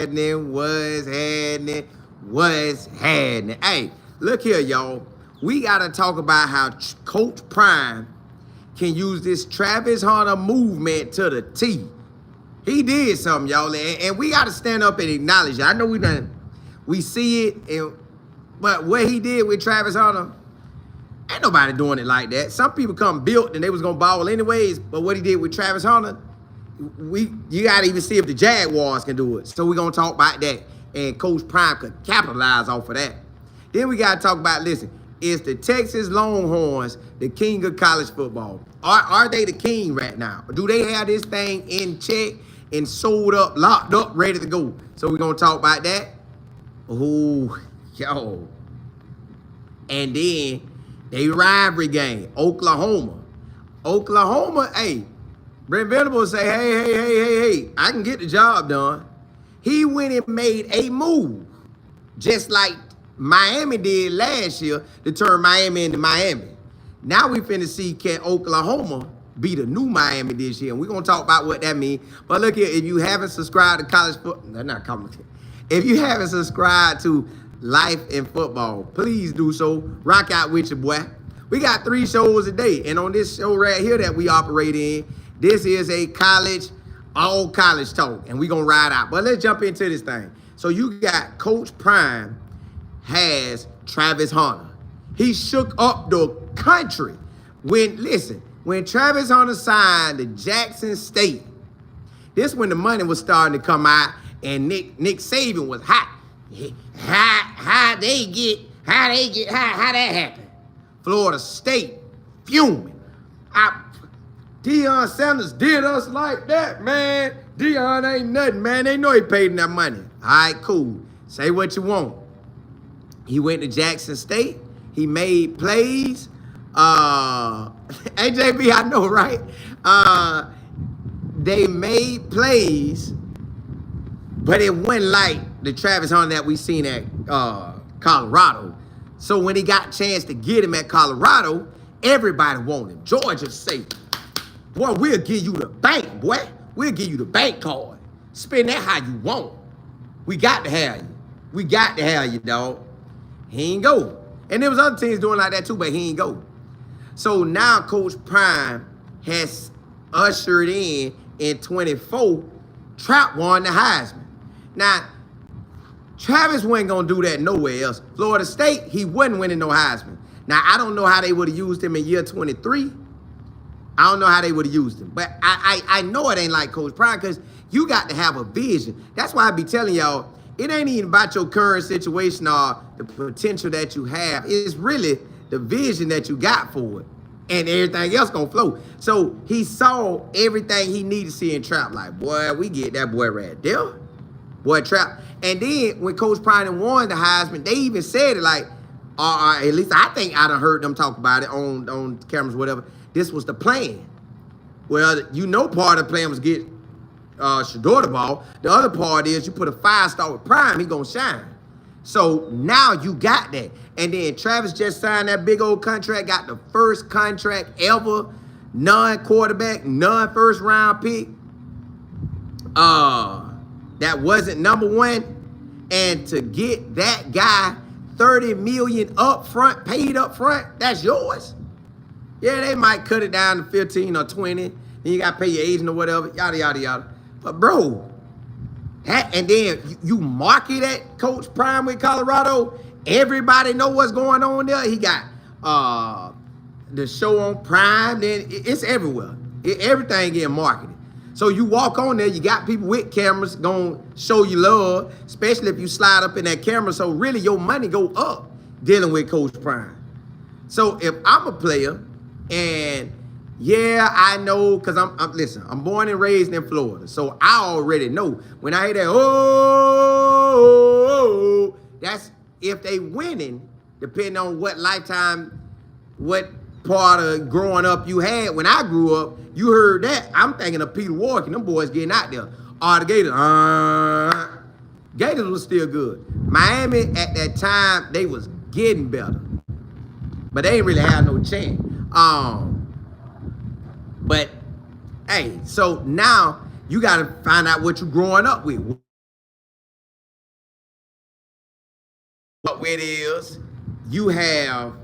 happening? What's happening? Hey, look here, y'all. We got to talk about how Coach Prime can use this Travis Hunter movement to the T. He did something, y'all, and we got to stand up and acknowledge it. I know we see it, but what he did with Travis Hunter, ain't nobody doing it like that. Some people come built and they was gonna ball anyways, but what he did with Travis Hunter, you gotta even see if the Jaguars can do it. So we're gonna talk about that, and Coach Prime could capitalize off of that. Then we gotta talk about, listen, is the Texas Longhorns the king of college football? Are they the king right now? Do they have this thing in check and sold up, locked up, ready to go? So we're gonna talk about that. Ooh, yo. And then they rivalry game, Oklahoma. Hey, Brent Venables say, hey, I can get the job done. He went and made a move, just like Miami did last year to turn Miami into Miami. Now we finna see can Oklahoma be the new Miami this year, and we're gonna talk about what that means. But look here, if you haven't subscribed to college football, not college. If you haven't subscribed to Life in Football, please do so. Rock out with your boy. We got 3 shows a day, and on this show right here that we operate in, this is a all college talk, and we gonna ride out. But let's jump into this thing. So you got Coach Prime has Travis Hunter. He shook up the country. When Travis Hunter signed to Jackson State, this when the money was starting to come out, and Nick Saban was hot. How that happen? Florida State fuming. Deion Sanders did us like that, man. Deion ain't nothing, man. They know he paid him that money. All right, cool. Say what you want. He went to Jackson State. He made plays. AJB, I know, right? They made plays, but it wasn't like the Travis Hunter that we seen at Colorado. So when he got a chance to get him at Colorado, everybody wanted him. Georgia say, boy, we'll give you the bank, boy. We'll give you the bank card. Spend that how you want. We got to have you. We got to have you, dog. He ain't go. And there was other teams doing like that too, but he ain't go. So now Coach Prime has ushered in 24, Trap won the Heisman. Now, Travis wasn't going to do that nowhere else. Florida State, he wasn't winning no Heisman. Now, I don't know how they would have used him in year 23. I don't know how they would have used him. But I know it ain't like Coach Prime, because you got to have a vision. That's why I be telling y'all, it ain't even about your current situation or the potential that you have. It's really the vision that you got for it. And everything else gonna flow. So he saw everything he needed to see in Trap. Like, boy, we get that boy right there. Boy, Trap. And then when Coach Prime won the Heisman, they even said it like, at least I think I done heard them talk about it on cameras, whatever. This was the plan. Well, you know, part of the plan was get Shador the ball. The other part is you put a 5-star with Prime, he gonna shine. So now you got that. And then Travis just signed that big old contract, got the first contract ever, non-quarterback, non-first-round pick. That wasn't number 1. And to get that guy $30 million up front, paid up front, that's yours. Yeah, they might cut it down to 15 or 20. Then you got to pay your agent or whatever, yada, yada, yada. But, bro, and then you market at Coach Prime with Colorado. Everybody know what's going on there. He got the show on Prime. Then it's everywhere. Everything getting marketed. So you walk on there, you got people with cameras going to show you love, especially if you slide up in that camera. So really your money go up dealing with Coach Prime. So if I'm a player, and yeah, I know, because listen, I'm born and raised in Florida. So I already know when I hear that, oh, that's if they winning, depending on what lifetime, what part of growing up you had. When I grew up, you heard that. I'm thinking of Peter Walker and them boys getting out there. The Gators was still good. Miami at that time, they was getting better. But they ain't really had no chance. But hey, so now you got to find out what you're growing up with. What it is, you have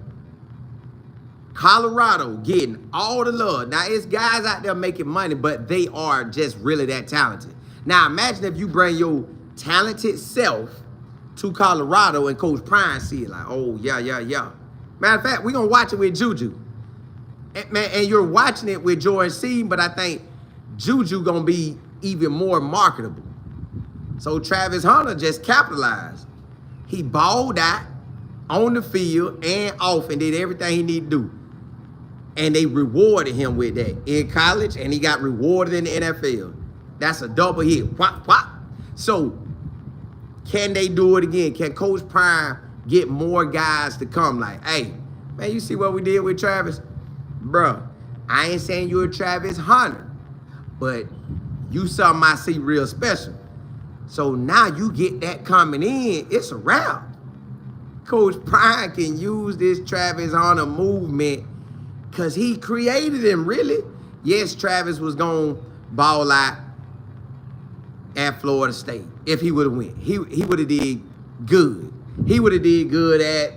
Colorado getting all the love. Now, it's guys out there making money, but they are just really that talented. Now, imagine if you bring your talented self to Colorado and Coach Prime see it like, oh, yeah. Matter of fact, we're going to watch it with Juju. And you're watching it with Jordan Seed, but I think Juju going to be even more marketable. So Travis Hunter just capitalized. He balled out on the field and off and did everything he needed to do. And they rewarded him with that in college, and he got rewarded in the NFL. That's a double hit. Whop, whop. So can they do it again? Can Coach Prime get more guys to come? Like, hey, man, you see what we did with Travis? Bruh, I ain't saying you're a Travis Hunter, but you something I see real special. So now you get that coming in, it's a wrap. Coach Prime can use this Travis Hunter movement because he created him, really. Yes, Travis was going to ball out at Florida State if he would have went. He would have did good. He would have did good at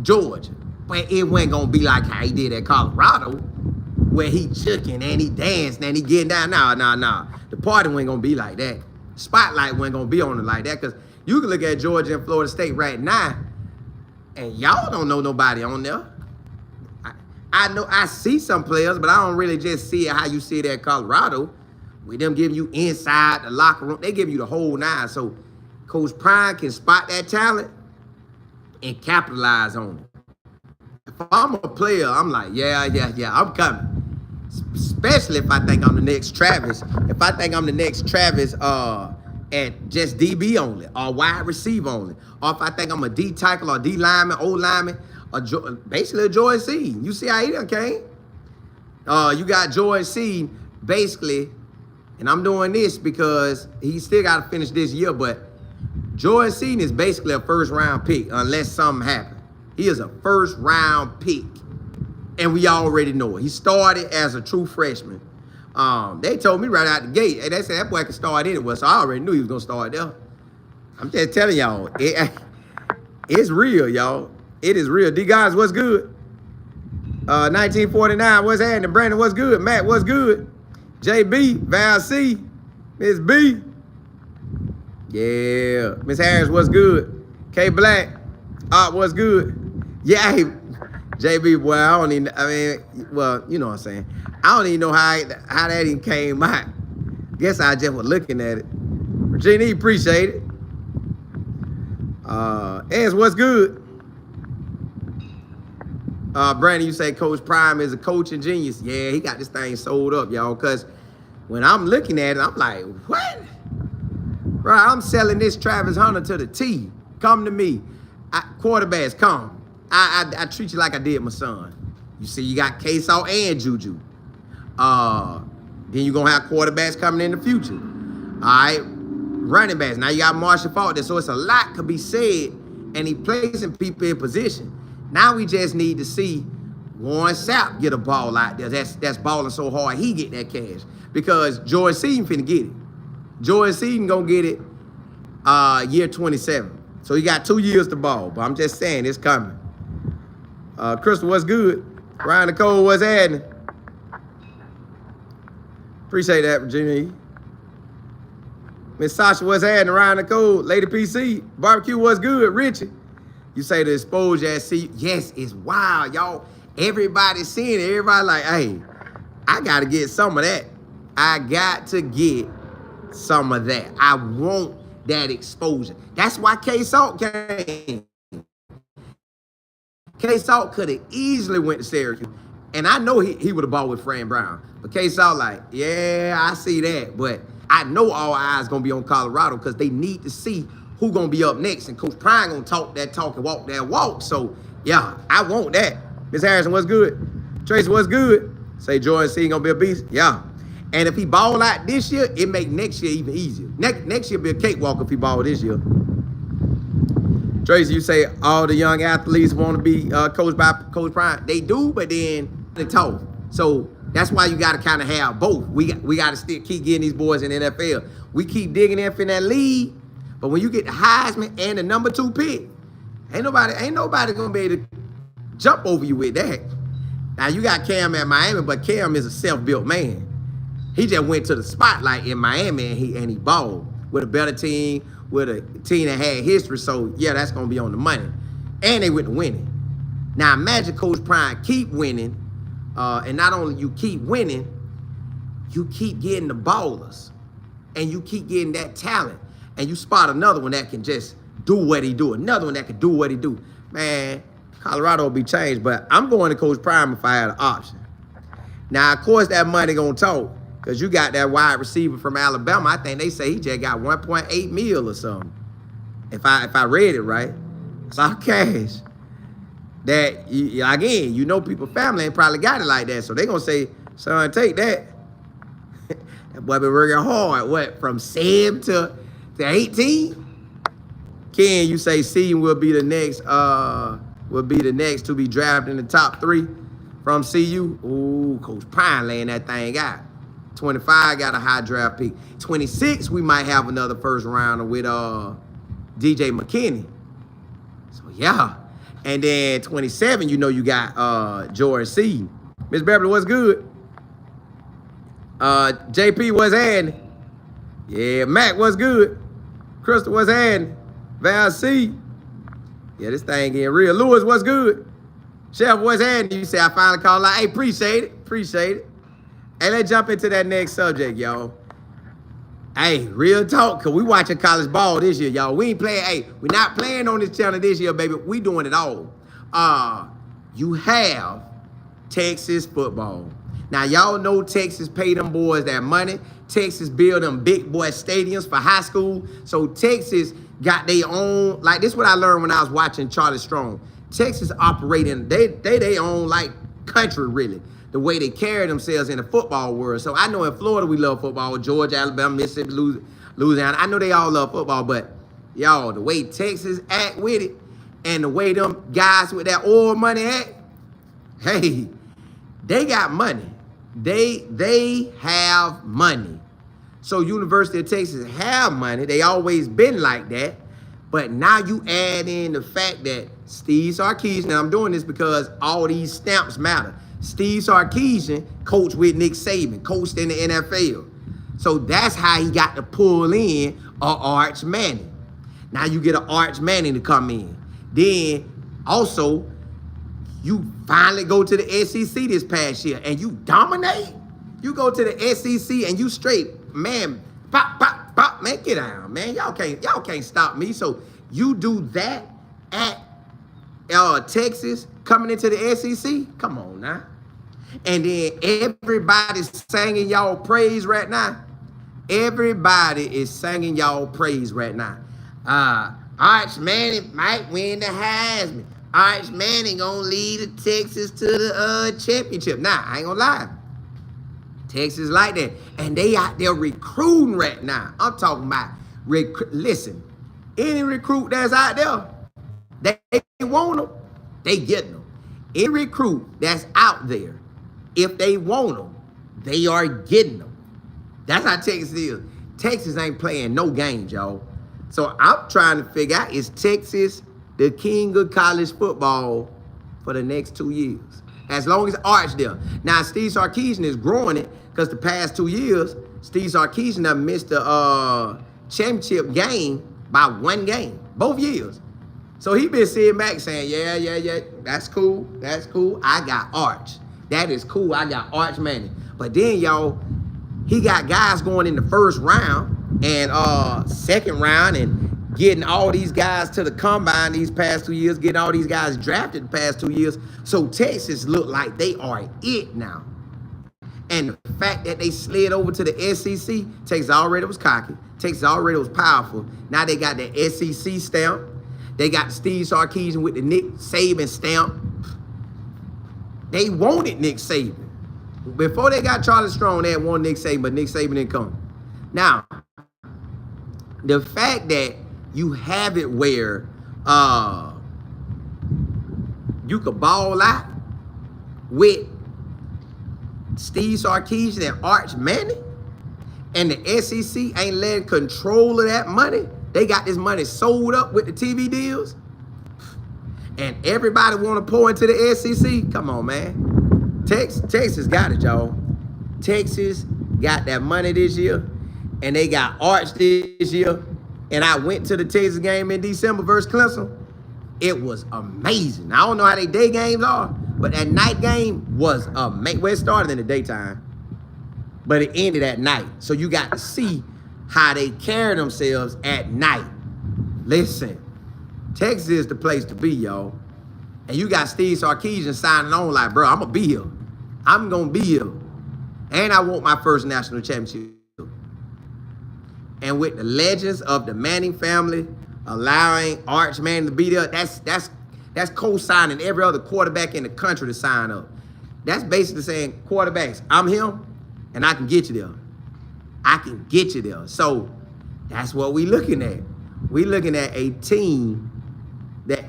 Georgia. But it wasn't going to be like how he did at Colorado, where he chucking and he dancing and he getting down. Nah. The party wasn't going to be like that. Spotlight wasn't going to be on it like that, because you can look at Georgia and Florida State right now, and y'all don't know nobody on there. I know I see some players, but I don't really just see it how you see it at Colorado, with them giving you inside the locker room. They give you the whole nine. So Coach Prime can spot that talent and capitalize on it. If I'm a player, I'm like, yeah, I'm coming. Especially if I think I'm the next Travis. If I think I'm the next Travis at just DB only or wide receiver only, or if I think I'm a D tackle or D lineman, O lineman, or basically a Jordan Seed. You see how he done came? You got Jordan Seed basically, and I'm doing this because he still got to finish this year, but Jordan Seed is basically a first-round pick unless something happens. He is a first-round pick, and we already know it. He started as a true freshman. They told me right out the gate, hey, they said that boy could start anywhere, so I already knew he was going to start there. I'm just telling y'all, it's real, y'all. It is real. D guys, what's good? 1949, what's happening? Brandon, what's good? Matt, what's good? JB, Val C, Miss B. Yeah. Miss Harris, what's good? K Black, Art, what's good? Yeah, hey, JB, boy, well, you know what I'm saying. I don't even know how that even came out. Guess I just was looking at it. Virginia, appreciate it. Ez, what's good? Brandon, you say Coach Prime is a coaching genius. Yeah, he got this thing sold up, y'all, because when I'm looking at it, I'm like, what? Right, I'm selling this Travis Hunter to the T. Come to me. Quarterbacks, come. I treat you like I did my son. You see, you got K-Saw and Juju. Then you're going to have quarterbacks coming in the future. All right, running backs. Now you got Marshall Faulk there, so it's a lot could be said, and he placing people in position. Now we just need to see Warren Sapp get a ball out there. That's balling so hard he get that cash, because Jordan Seaton finna get it. Jordan Seaton gonna get it year 27. So he got 2 years to ball, but I'm just saying it's coming. Crystal, what's good? Ryan Nicole, what's happening? Appreciate that, Virginia. Miss Sasha, what's happening? Ryan Nicole, Lady PC, Barbecue, what's good? Richie. You say the exposure at C. Yes, it's wild, y'all. Everybody's seeing it. Everybody like, hey, I got to get some of that. I got to get some of that. I want that exposure. That's why K-Salt came. K-Salt could have easily went to Syracuse. And I know he would have bought with Fran Brown. But K-Salt like, yeah, I see that. But I know all eyes going to be on Colorado, because they need to see who going to be up next. And Coach Prime going to talk that talk and walk that walk. So, yeah, I want that. Miss Harrison, what's good? Tracy, what's good? Say Jordan C going to be a beast? Yeah. And if he ball out this year, it make next year even easier. Next year be a cakewalk if he ball this year. Tracy, you say all the young athletes want to be coached by Coach Prime. They do, but then they tough. So that's why you got to kind of have both. We got to still keep getting these boys in the NFL. We keep digging in that league, But when you get the Heisman and the #2 pick, ain't nobody gonna be able to jump over you with that. Now you got Cam at Miami, but Cam is a self-built man. He just went to the spotlight in Miami and he balled with a better team, with a team that had history. So yeah, that's gonna be on the money. And they went to winning. Now imagine Coach Prime keep winning, and not only you keep winning, you keep getting the ballers, and you keep getting that talent, and you spot another one that can just do what he do, another one that can do what he do. Man, Colorado will be changed, but I'm going to Coach Prime if I had an option. Now, of course, that money gonna talk, because you got that wide receiver from Alabama. I think they say he just got 1.8 mil or something. If I read it right. It's all cash. That, again, you know people family ain't probably got it like that. So they gonna say, son, take that. That boy been working hard. What, from 7 to 18? Ken, you say Seaton will be the next to be drafted in the top 3 from CU. Ooh, Coach Pine laying that thing out. 25 got a high draft pick. 26, we might have another first rounder with DJ McKinney. So yeah. And then 27, you know you got George C. Miss Beverly, what's good? JP, what's happening? Yeah, Mac, what's good? Crystal, what's happening? Val C. Yeah, this thing getting real. Lewis, what's good? Chef, what's happening? You say I finally called out. Hey, appreciate it. Appreciate it. Hey, let's jump into that next subject, y'all. Hey, real talk, because we watching college ball this year, y'all. We ain't playing, hey, we're not playing on this channel this year, baby. We doing it all. You have Texas football. Now, y'all know Texas pay them boys that money. Texas build them big boy stadiums for high school. So Texas got their own, like this is what I learned when I was watching Charlie Strong. Texas operating, they own like country, really. The way they carry themselves in the football world. So I know in Florida we love football, Georgia, Alabama, Mississippi, Louisiana. I know they all love football, but y'all, the way Texas act with it and the way them guys with that oil money act, hey, they got money. They have money. So University of Texas have money. They always been like that. But now you add in the fact that Steve Sarkisian, now I'm doing this because all these stamps matter. Steve Sarkisian coached with Nick Saban, coached in the NFL. So that's how he got to pull in Arch Manning. Now you get an Arch Manning to come in. Then also, you finally go to the SEC this past year and you dominate. You go to the SEC and you straight, man, pop, pop, pop, man, get down, man. Y'all can't stop me. So you do that at Texas coming into the SEC? Come on now. And then everybody's singing y'all praise right now. Everybody is singing y'all praise right now. Arch Manning might win the Heisman. Arch Manning gonna lead the Texas to the championship. Nah, I ain't gonna lie. Texas like that. And they out there recruiting right now. I'm talking about, listen, any recruit that's out there, they want them, they get them. Any recruit that's out there, if they want them, they are getting them. That's how Texas is. Texas ain't playing no games, y'all. So I'm trying to figure out, is Texas the king of college football for the next 2 years? As long as Arch there. Now, Steve Sarkisian is growing it because the past 2 years, Steve Sarkisian have missed the championship game by 1 game, both years. So he been sitting back saying, yeah, that's cool. I got Arch. That is cool. I got Arch Manning. But then, y'all, he got guys going in the first round and second round and getting all these guys to the combine these past 2 years, getting all these guys drafted the past 2 years. So Texas look like they are it now. And the fact that they slid over to the SEC, Texas already was cocky. Texas already was powerful. Now they got the SEC stamp. They got Steve Sarkisian with the Nick Saban stamp. They wanted Nick Saban. Before they got Charlie Strong, they had wanted Nick Saban, but Nick Saban didn't come. Now, the fact that you have it where you could ball out with Steve Sarkisian and Arch Manning, and the SEC ain't letting control of that money, They got this money sold up with the TV deals. And everybody want to pour into the SEC. Come on, man. Texas got it, y'all. Texas got that money this year. And they got Arch this year. And I went to the Texas game in December versus Clemson. It was amazing. I don't know how they day games are, but that night game was amazing. Well, it started in the daytime, but it ended at night. So you got to see how they carry themselves at night. Listen, Texas is the place to be, y'all. And you got Steve Sarkisian signing on like, bro, I'm going to be here. I'm going to be here. And I want my first national championship. And with the legends of the Manning family allowing Arch Manning to be there, that's co-signing every other quarterback in the country to sign up. That's basically saying, quarterbacks, I'm him, and I can get you there. I can get you there. So that's what we looking at. We looking at a team that's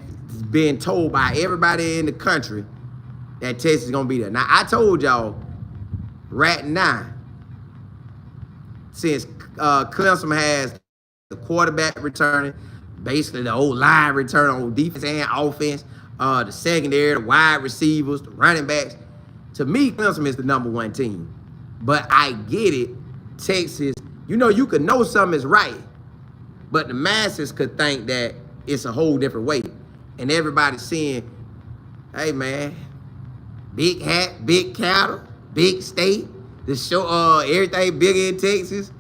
being told by everybody in the country that Texas is going to be there. Now, I told y'all right now, since Clemson has the quarterback returning, basically the old line return on defense and offense, the secondary, the wide receivers, the running backs. To me, Clemson is the #1 team. But I get it. Texas, you could know something is right, but the masses could think that it's a whole different way. And everybody's saying, hey, man, big hat, big cattle, big state, the show, everything bigger in Texas.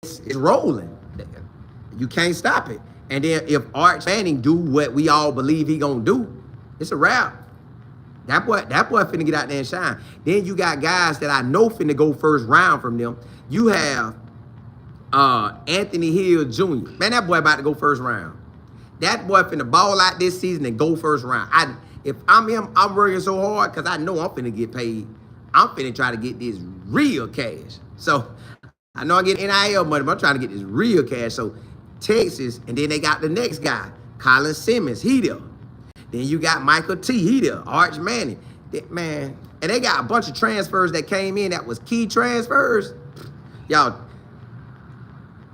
It's rolling. You can't stop it. And then if Arch Manning do what we all believe he gonna do, it's a wrap. That boy finna get out there and shine. Then you got guys that I know finna go first round from them. You have Anthony Hill Jr. Man, that boy about to go first round. That boy finna ball out this season and go first round. If I'm him, I'm working so hard because I know I'm finna get paid. I'm finna try to get this real cash. So I know I get NIL money, but I'm trying to get this real cash. So Texas, and then they got the next guy, Colin Simmons, he there. Then you got Michael T, he there, Arch Manning. Man, and they got a bunch of transfers that came in that was key transfers. Y'all,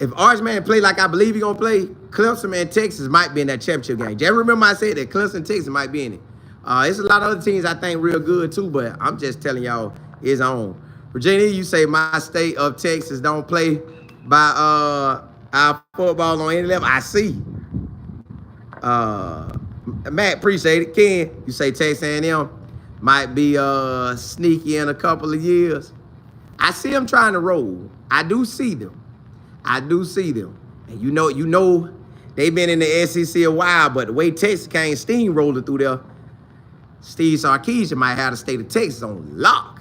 if Arch Manning play like I believe he gonna play, Clemson and Texas might be in that championship game. Just remember I said that Clemson and Texas might be in it. It's a lot of other teams I think real good too, but I'm just telling y'all it's on. Virginia, you say my state of Texas don't play by our football on any level. I see. Matt, appreciate it. Ken, you say Texas A&M might be sneaky in a couple of years. I see them trying to roll. I do see them. And you know, they've been in the SEC a while, but the way Texas came steamrolling through there, Steve Sarkisian might have the state of Texas on lock.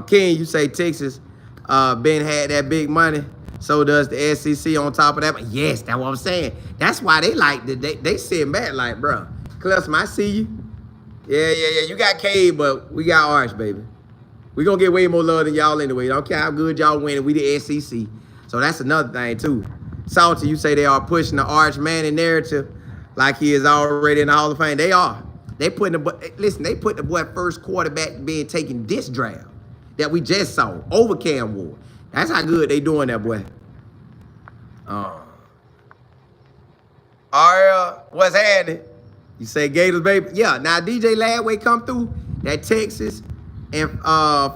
Ken, you say Texas Ben had that big money. So does the SEC on top of that. But yes, that's what I'm saying. That's why they like they sit back like, bro, Clemson, I see you. Yeah. You got Cade, but we got Arch, baby. We gonna get way more love than y'all anyway. Don't care how good y'all winning. We the SEC. So that's another thing too. Salty, you say they are pushing the Arch Manning narrative like he is already in the Hall of Fame. They are. They put the boy first quarterback being taken this draft that we just saw over Cam Ward. That's how good they doing that boy. Aria, what's happening? You say Gators, baby? Yeah, now DJ Ladway come through, that Texas and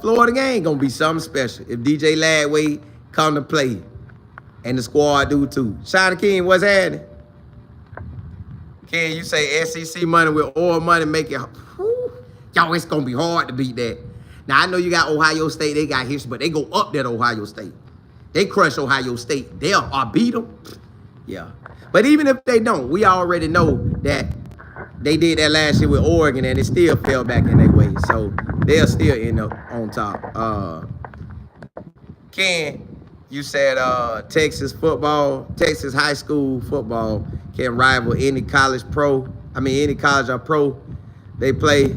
Florida game gonna be something special if DJ Ladway come to play and the squad do too. Shana King, what's happening? Ken, you say SEC money with oil money make it, y'all, it's gonna be hard to beat that. Now, I know you got Ohio State, they got history, but they go up that Ohio State. They crush Ohio State. They'll beat them. Yeah. But even if they don't, we already know that they did that last year with Oregon and it still fell back in their way. So they'll still end up on top. Ken, you said Texas high school football can rival any college any college or pro they play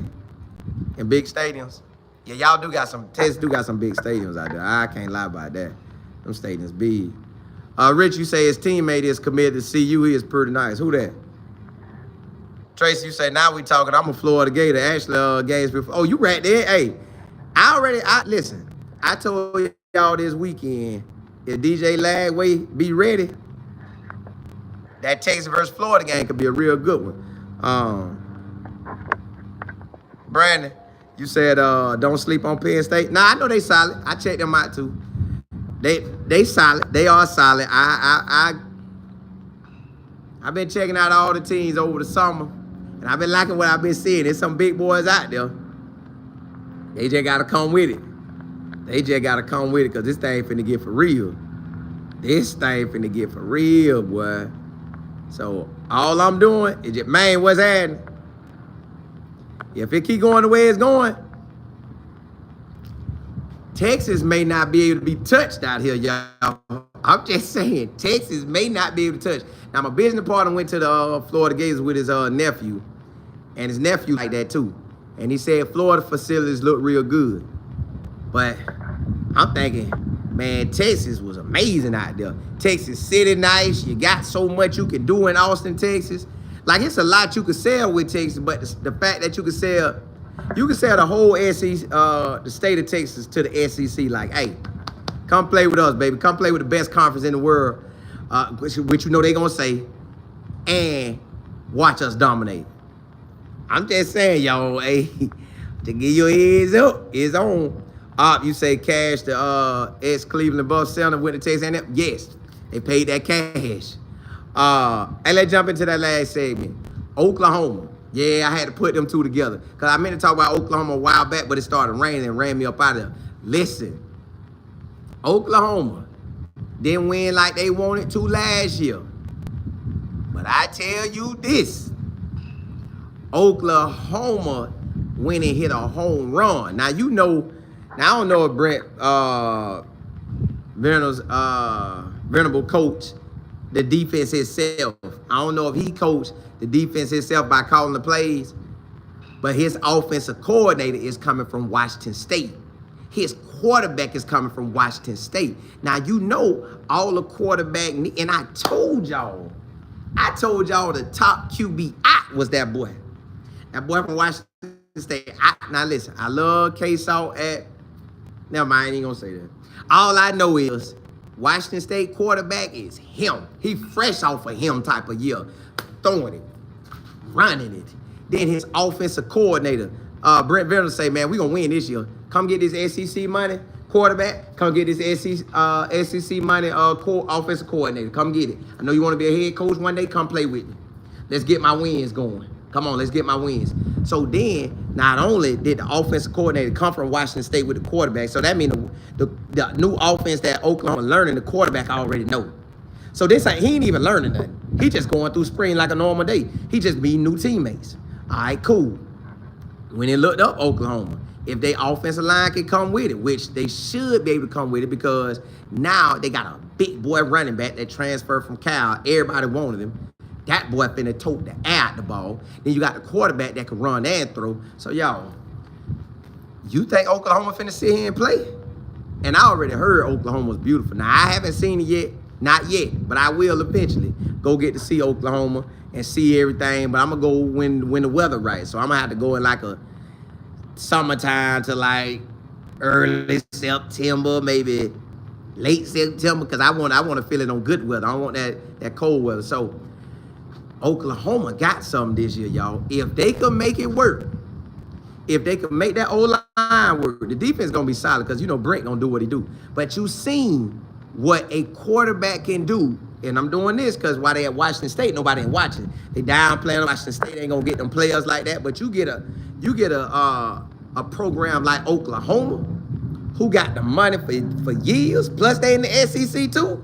in big stadiums. Yeah, y'all Texas do got some big stadiums out there. I can't lie about that. Them stadiums big. Rich, you say his teammate is committed to CU. He is pretty nice. Who that? Tracy, you say, now we talking. I'm a Florida Gator. Actually, games before. Oh, you right there. Hey, listen, I told y'all this weekend, if DJ Lagway be ready, that Texas versus Florida game could be a real good one. Brandon, you said don't sleep on Penn State. Nah, I know they solid. I checked them out too. They solid. They are solid. I've been checking out all the teams over the summer, and I've been liking what I've been seeing. There's some big boys out there. They just gotta come with it. They just gotta come with it, cause this thing finna get for real. This thing finna get for real, boy. So all I'm doing is just, man, what's happening? If it keep going the way it's going, Texas may not be able to be touched out here, y'all. I'm just saying, Texas may not be able to touch. Now, my business partner went to the Florida Gators with his nephew, and his nephew like that too. And he said Florida facilities look real good. But I'm thinking, man, Texas was amazing out there. Texas City nice. You got so much you can do in Austin, Texas. Like, it's a lot you can sell with Texas, but the fact that you can sell the whole SEC, the state of Texas to the SEC, like, hey, come play with us, baby. Come play with the best conference in the world, which you know they gonna say, and watch us dominate. I'm just saying, y'all, hey, to get your heads up, it's on. You say cash the ex-Cleveland Buff center with the Texas A&M? Yes, they paid that cash. And let's jump into that last segment. Oklahoma. Yeah, I had to put them two together. Because I meant to talk about Oklahoma a while back, but it started raining and ran me up out of there. Listen, Oklahoma didn't win like they wanted to last year. But I tell you this, Oklahoma went and hit a home run. Now, you know, now I don't know if Brent Venables coach the defense itself. I don't know if he coached the defense itself by calling the plays, but his offensive coordinator is coming from Washington State. His quarterback is coming from Washington State. Now, you know all the quarterback, and I told y'all the top QB was that boy. That boy from Washington State. Now, listen, I love K-Salt at, never mind, I ain't even gonna say that. All I know is Washington State quarterback is him. He fresh off of him type of year. Throwing it, running it. Then his offensive coordinator, Brent Venables, say, man, we gonna win this year. Come get this SEC money, quarterback. Come get this SEC money, offensive coordinator. Come get it. I know you want to be a head coach one day. Come play with me. Let's get my wins going. Come on, let's get my wins. So then, not only did the offensive coordinator come from Washington State with the quarterback, so that means the new offense that Oklahoma learning, the quarterback already know. So this ain't, he ain't even learning nothing. He just going through spring like a normal day. He just meeting new teammates. All right, cool. When they looked up Oklahoma, if their offensive line can come with it, which they should be able to come with it, because now they got a big boy running back that transferred from Cal. Everybody wanted him. That boy finna tote the air out the ball. Then you got the quarterback that can run and throw. So, y'all, you think Oklahoma finna sit here and play? And I already heard Oklahoma was beautiful. Now, I haven't seen it yet. Not yet, but I will eventually go get to see Oklahoma and see everything. But I'm going to go when the weather right. So I'm going to have to go in like a summertime to like early September, maybe late September, because I want to feel it on good weather. I don't want that cold weather. So Oklahoma got something this year, y'all. If they could make it work, if they could make that O-line work, the defense is going to be solid because, you know, Brent going to do what he do. But you seen what a quarterback can do. And I'm doing this because while they at Washington State, nobody ain't watching. They downplaying Washington State. They ain't going to get them players like that. But you get a program like Oklahoma who got the money for years, plus they in the SEC too.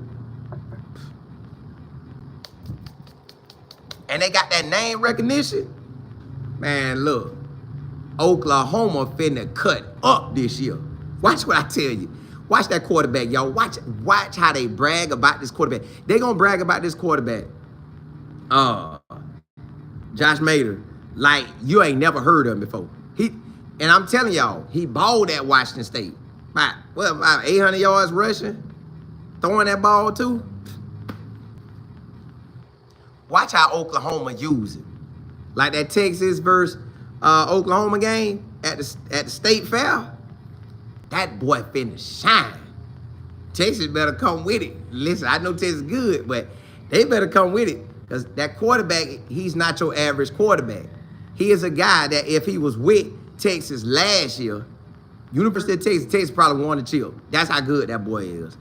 And they got that name recognition. Man, look, Oklahoma finna cut up this year. Watch what I tell you. Watch that quarterback, y'all. Watch how they brag about this quarterback. They gonna brag about this quarterback. Josh Mader, like you ain't never heard of him before. And I'm telling y'all, he balled at Washington State. About 800 yards rushing, throwing that ball too. Watch how Oklahoma use it. Like that Texas versus Oklahoma game at the state fair. That boy finna shine. Texas better come with it. Listen, I know Texas is good, but they better come with it because that quarterback, he's not your average quarterback. He is a guy that if he was with Texas last year, University of Texas probably won the chip. That's how good that boy is.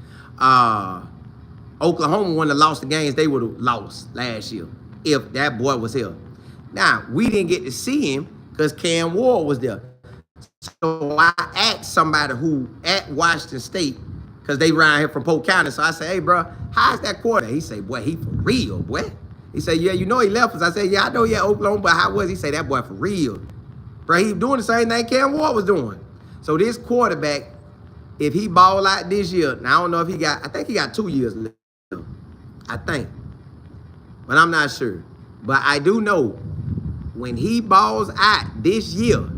Oklahoma wouldn't have lost the games they would have lost last year if that boy was here. Now, we didn't get to see him because Cam Ward was there. So I asked somebody who at Washington State, because they around here from Polk County, so I said, hey, bro, how's that quarterback? He said, boy, he for real, boy. He said, yeah, you know he left us. I said, yeah, I know he at Oklahoma, but how was he? He said, that boy for real. Bro, he doing the same thing Cam Ward was doing. So this quarterback, if he ball out this year, now I don't know if I think he got 2 years left. I think. But I'm not sure. But I do know when he balls out this year,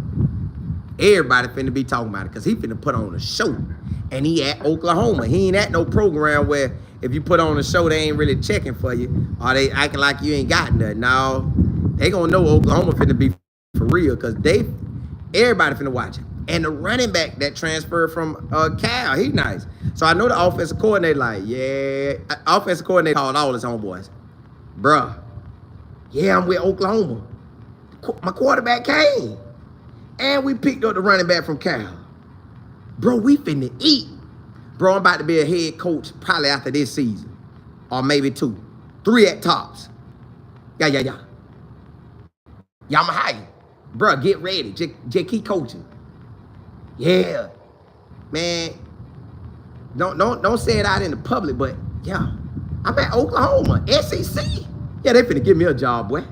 everybody finna be talking about it because he finna put on a show. And he at Oklahoma. He ain't at no program where if you put on a show, they ain't really checking for you or they acting like you ain't got nothing. No, they gonna know Oklahoma finna be for real because everybody finna watch it. And the running back that transferred from Cal, he nice. So I know the offensive coordinator like, yeah. Offensive coordinator called all his homeboys. Bruh, yeah, I'm with Oklahoma. My quarterback came. And we picked up the running back from Cal. Bro, we finna eat. Bro, I'm about to be a head coach probably after this season. Or maybe 2. 3 at tops. Yeah. Yeah, I'ma hire you. Bro, get ready. Just keep coaching. Yeah. Man. Don't say it out in the public, but yeah. I'm at Oklahoma. SEC. Yeah, they finna give me a job, boy.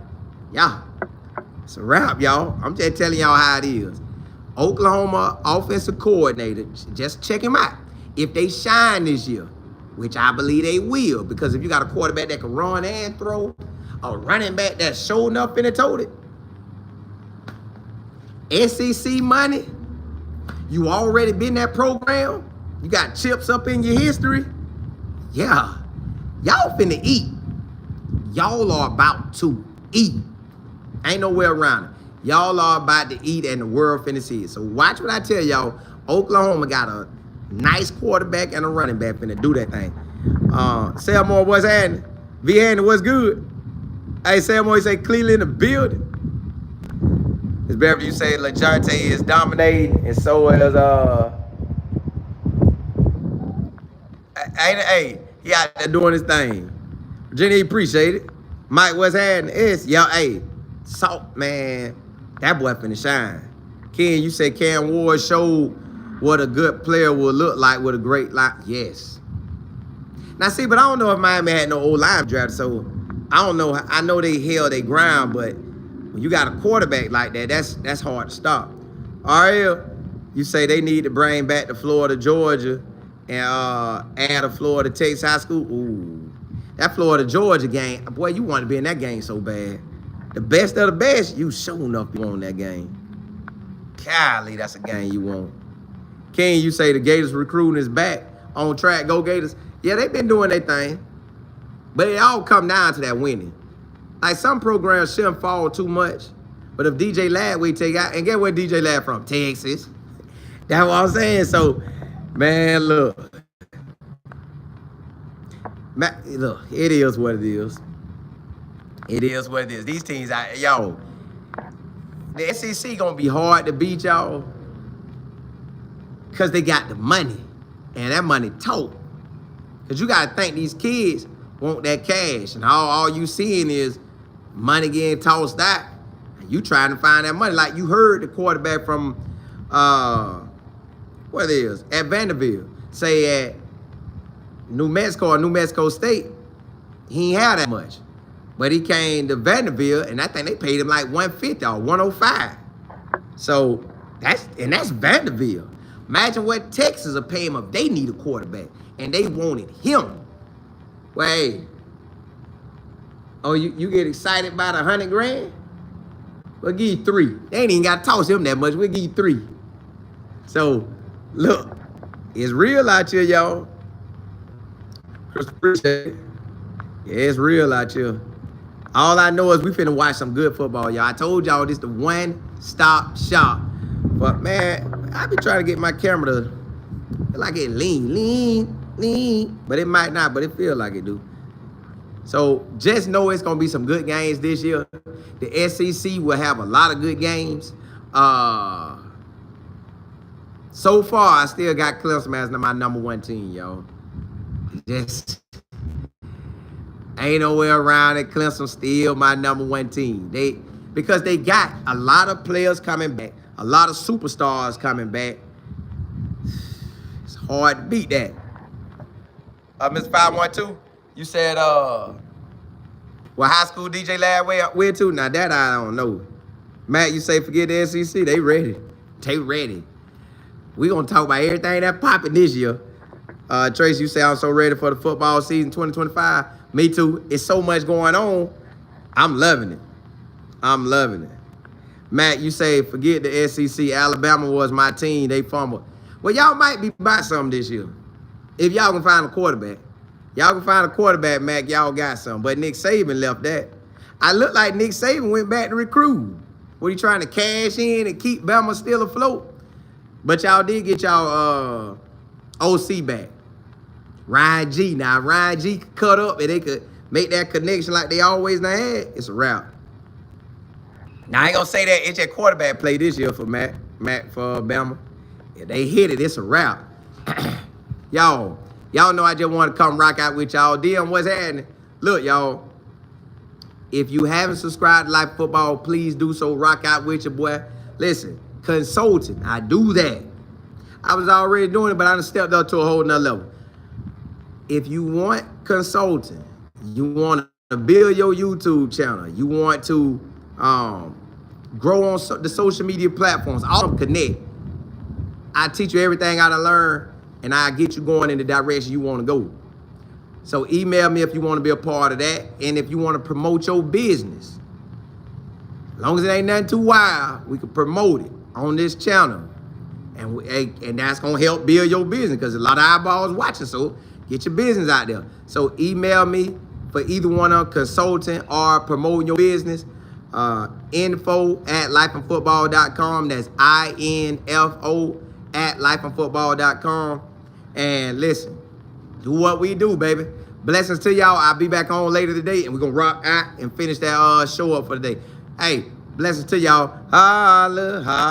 Yeah. It's a wrap, y'all. I'm just telling y'all how it is. Oklahoma offensive coordinator, just check him out. If they shine this year, which I believe they will, because if you got a quarterback that can run and throw, a running back that's showing up in the toted, SEC money, you already been that program, you got chips up in your history, yeah, y'all finna eat. Y'all are about to eat. Ain't nowhere around it. Y'all are about to eat and the world finna see it. So watch what I tell y'all. Oklahoma got a nice quarterback and a running back finna do that thing. Selmore, what's happening? Vienna, what's good? Hey, Selmore, you say Cleveland in the building. It's better if you say Lajarte is dominating and so is, hey, he out there doing his thing. Virginia, appreciate it. Mike, what's happening? Y'all, hey, Salt, man, that boy finna shine. Ken, you said Cam Ward showed what a good player would look like with a great line. Yes. Now, see, but I don't know if Miami had no old line draft, so I don't know. I know they held their ground, but when you got a quarterback like that, that's hard to stop. Ariel, you say they need to bring back the Florida, Georgia, and add a Florida, Texas high school. Ooh, that Florida, Georgia game, boy, you want to be in that game so bad. The best of the best, you sure enough you want that game. Golly, that's a game you want. Ken, you say the Gators recruiting is back on track. Go Gators. Yeah, they've been doing their thing. But it all come down to that winning. Like some programs shouldn't fall too much. But if DJ Ladd we take out, and get where DJ Ladd from? Texas. That's what I'm saying. So, man, look. Look, it is what it is. It is what it is. These teams, yo, the SEC gonna be hard to beat, y'all, because they got the money, and that money talk. Because you gotta think these kids want that cash, and all you seeing is money getting tossed out, and you trying to find that money. Like you heard the quarterback from, what it is, at Vanderbilt, say at New Mexico or New Mexico State, he ain't had that much. But he came to Vanderbilt, and I think they paid him like $150 or $105. So that's Vanderbilt. Imagine what Texas will pay him if they need a quarterback, and they wanted him. Wait. Oh, you get excited about $100 grand? We'll give you 3. They ain't even got to toss him that much. We'll give you 3. So look, it's real out here, y'all. Chris, appreciate it. Yeah, it's real out here. All I know is we finna watch some good football, y'all. I told y'all this the one-stop shop. But, man, I be trying to get my camera to, feel like it lean. But it might not, but it feel like it do. So just know it's gonna be some good games this year. The SEC will have a lot of good games. So far, I still got Clemson as my number one team, yo. Just ain't nowhere around it. Clemson still my number one team. Because they got a lot of players coming back, a lot of superstars coming back. It's hard to beat that. Mr. 512, you said well, high school DJ lad where to? Now that I don't know. Matt, you say forget the SEC. They ready. They ready. We gonna talk about everything that popping this year. Trace, you say I'm so ready for the football season 2025. Me too. It's so much going on. I'm loving it. I'm loving it. Matt, you say forget the SEC. Alabama was my team. They fumbled. Well, y'all might be by something this year. If y'all can find a quarterback. Y'all can find a quarterback, Mac, y'all got something. But Nick Saban left that. I look like Nick Saban went back to recruit. What, he trying to cash in and keep Bama still afloat? But y'all did get y'all OC back. Ryan G. Now, Ryan G could cut up and they could make that connection like they always done had. It's a wrap. Now, I ain't gonna say that it's a quarterback play this year for Matt for Bama. If they hit it, it's a wrap. Y'all know I just want to come rock out with y'all. Deion, what's happening? Look, y'all, if you haven't subscribed to Life Football, please do so. Rock out with your boy. Listen, consulting, I do that. I was already doing it, but I done stepped up to a whole nother level. If you want consulting, you want to build your YouTube channel, you want to grow on the social media platforms, all of them connect. I teach you everything I done learned, and I get you going in the direction you want to go. So email me if you want to be a part of that, and if you want to promote your business. As long as it ain't nothing too wild, we can promote it on this channel. And that's going to help build your business because a lot of eyeballs watching, so get your business out there. So email me for either one of consulting or promoting your business. Info@lifeandfootball.com. That's INFO@lifeandfootball.com. And listen, do what we do, baby. Blessings to y'all. I'll be back on later today, and we're going to rock out and finish that show up for the day. Hey, blessings to y'all. Holla, holla.